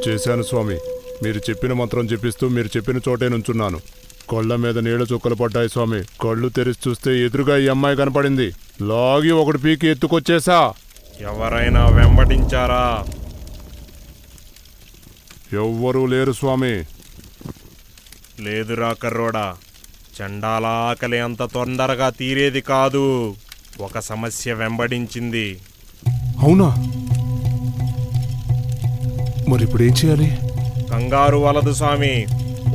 వచ్చేశాను స్వామి. మీరు చెప్పిన మంత్రం చెప్పిస్తూ మీరు చెప్పిన చోటే నుంచున్నాను. కళ్ళ మీద నీళ్ల చుక్కలు పడ్డాయి స్వామి. కళ్ళు తెరిచి చూస్తే ఎదురుగా ఈ అమ్మాయి కనపడింది. లాగి ఒకటి పీకి ఎత్తుకొచ్చేసా. ఎవరైనా వెంబడించారా? ఎవ్వరూ లేరు స్వామి. లేదురా కర్రోడా, చండాల ఆకలి అంత తొందరగా తీరేది కాదు. ఒక సమస్య వెంబడించింది. అవునా? మరి ఇప్పుడు ఏం చేయాలి? కంగారు వలదు స్వామి.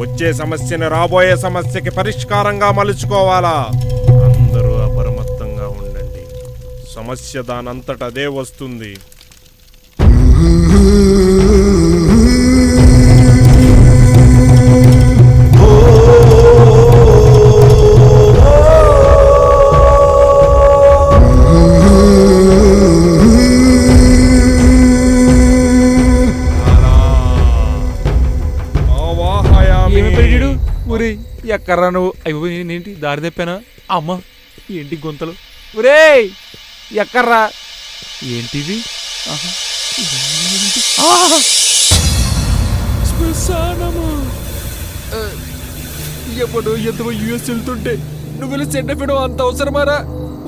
వచ్చే సమస్యను రాబోయే సమస్యకి పరిష్కారంగా మలుచుకోవాలా. అందరూ అప్రమత్తంగా ఉండండి. సమస్య దానంతట అదే వస్తుంది. ఎక్కర్రా నువ్వు? అయ్యో ఏంటి దారి తెప్పానా? అమ్మ ఏంటి గుంతలు? ఒరే ఎక్కర్రా? ఏంటిది? ఎప్పుడు ఎంతో యూఎస్ వెళ్తుంటే నువ్వు ఇలా సెండ్ పెట్టడం అంత అవసరమారా?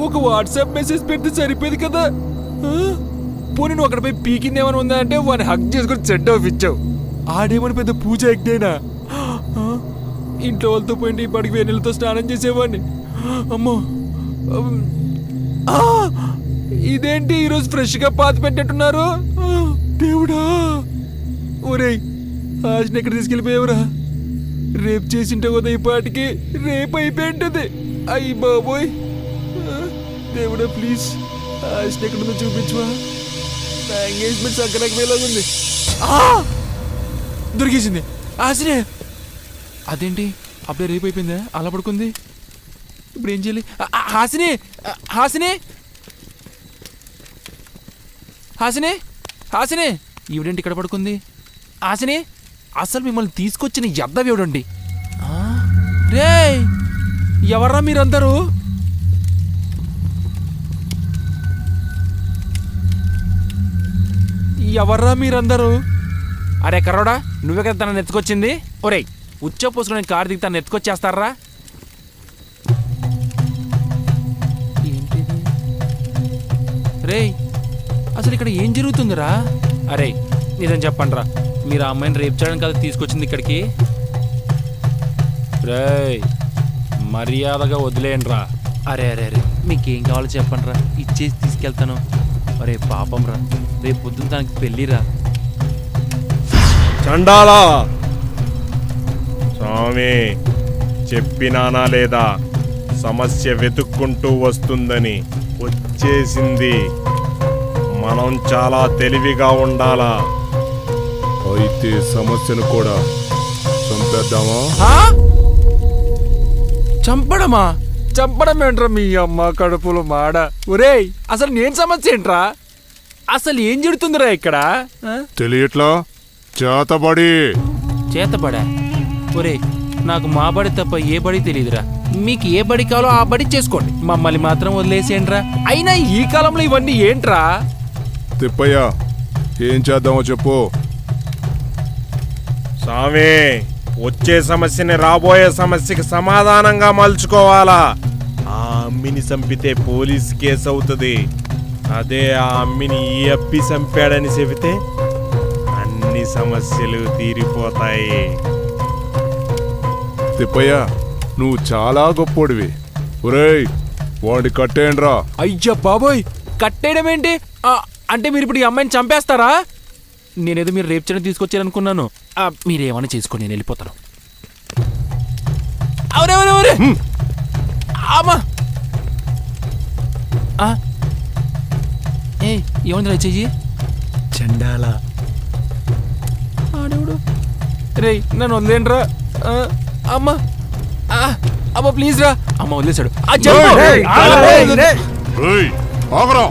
ఒక వాట్సాప్ మెసేజ్ పెడితే సరిపోయేది కదా. పోనీ నువ్వు అక్కడ పోయి పీకిందేమని ఉందా అంటే వాడిని హక్ చేసుకుని సెండ్ ఆఫ్ ఇచ్చావు. ఆడేమని పెద్ద పూజ ఎగ్డేనా? ఇంట్లో వాళ్ళతో పోయింటే ఇప్పటికి వేణులతో స్నానం చేసేవాడిని. అమ్మో ఇదేంటి ఈరోజు ఫ్రెష్గా పాతి పెట్టినట్టున్నారు? దేవుడా! ఒరేయ్ ఆశని ఎక్కడ తీసుకెళ్ళిపోయావురా? రేపు చేసింటే కదా ఈ పాటికి రేపు అయిపోయింటది. అయ్యి బాబోయ్, దేవుడా ప్లీజ్ ఆశని ఎక్కడుందో చూపించువా. నా ఎంగేజ్మెంట్ సంక్రాంతికి వేలాగుంది. దొరికేసింది ఆశనే. అదేంటి అప్పుడే రేపు అయిపోయిందా? అలా పడుకుంది. ఇప్పుడు ఏం చేయాలి? హాసిని, హాసిని, హాసిని, హాసిని, ఈవిడేంటి ఇక్కడ పడుకుంది? హాసిని, అసలు మిమ్మల్ని తీసుకొచ్చిన ఎద్దవేవుడండి. రే ఎవర్రా మీరందరూ? ఎవర్రా మీరందరూ? అరే కర్రోడా, నువ్వే కదా తనని ఎత్తుకొచ్చింది. ఒరేయ్ ఉచ్చ పోసుకుని కారు దిగి తను ఎత్తుకొచ్చేస్తారా? ఏంటిది? రే అసలు ఇక్కడ ఏం జరుగుతుందిరా? అరే నిజం చెప్పండి రా, మీరు ఆ అమ్మాయిని రేపు చేయడం కదా తీసుకొచ్చింది ఇక్కడికి? రే మర్యాదగా వదిలేయండి రా. అరే అరే అరే మీకేం కావాలో చెప్పండి రా, ఇచ్చేసి తీసుకెళ్తాను. అరే పాపం రా, రేపు పొద్దున్న తనకి పెళ్ళిరా. చండాలా స్వామి, చెప్పినానా లేదా? సమస్య వెతుక్కుంటూ వస్తుందని. వచ్చేసింది. మనం చాలా తెలివిగా ఉండాలా. అయితే సమస్యను కూడా చంపేద్దామా? చంపడమా? చంపడం ఏంట్రా మీ అమ్మ కడుపులో మాడ? ఒరేయ్ అసలు నేను సమస్య ఏంట్రా? అసలు ఏం జరుగుతుందిరా ఇక్కడ? తెలియట్లా? చేతబడి. చేతబడా? ఒరే నాకు మా బడి తప్ప ఏ బడి తెలియదురా. మీకు ఏ బడి కావాలో ఆ బడి చేసుకోండి, మమ్మల్ని మాత్రం వదిలేసేయండిరా. అయినా ఈ కాలంలో ఇవన్నీ ఏంట్రా? తిప్పయ్య ఏం చేద్దామో చెప్పు. స్వామి, వచ్చే సమస్యని రాబోయే సమస్యకి సమాధానంగా మలుచుకోవాలా. ఆ అమ్మిని చంపితే పోలీస్ కేసు అవుతుంది. అదే ఆ అమ్మిని ఈ అప్పి చంపాడని చెబితే అన్ని సమస్యలు తీరిపోతాయి. తిప్పయ్య నువ్వు చాలా గొప్పోడివి. ఒరేయ్ వాడిని కట్టేయండ్రా. అయ్యా బాబోయ్, కట్టేయడం ఏంటి? అంటే మీరు ఇప్పుడు ఈ అమ్మాయిని చంపేస్తారా? నేనేదో మీరు రేపు చేయడం తీసుకొచ్చారనుకున్నాను. మీరేమన్నా చేసుకోండి, నేను వెళ్ళిపోతాను. అవురే అమ్మా ఏమందిరా చెయ్యి? చండాల ఆడేవుడు. రే నన్ను వదిలేండ్రా. అమ్మ అమ్మ ప్లీజ్ రా. అమ్మ వదిలేశాడు. ఆగరా.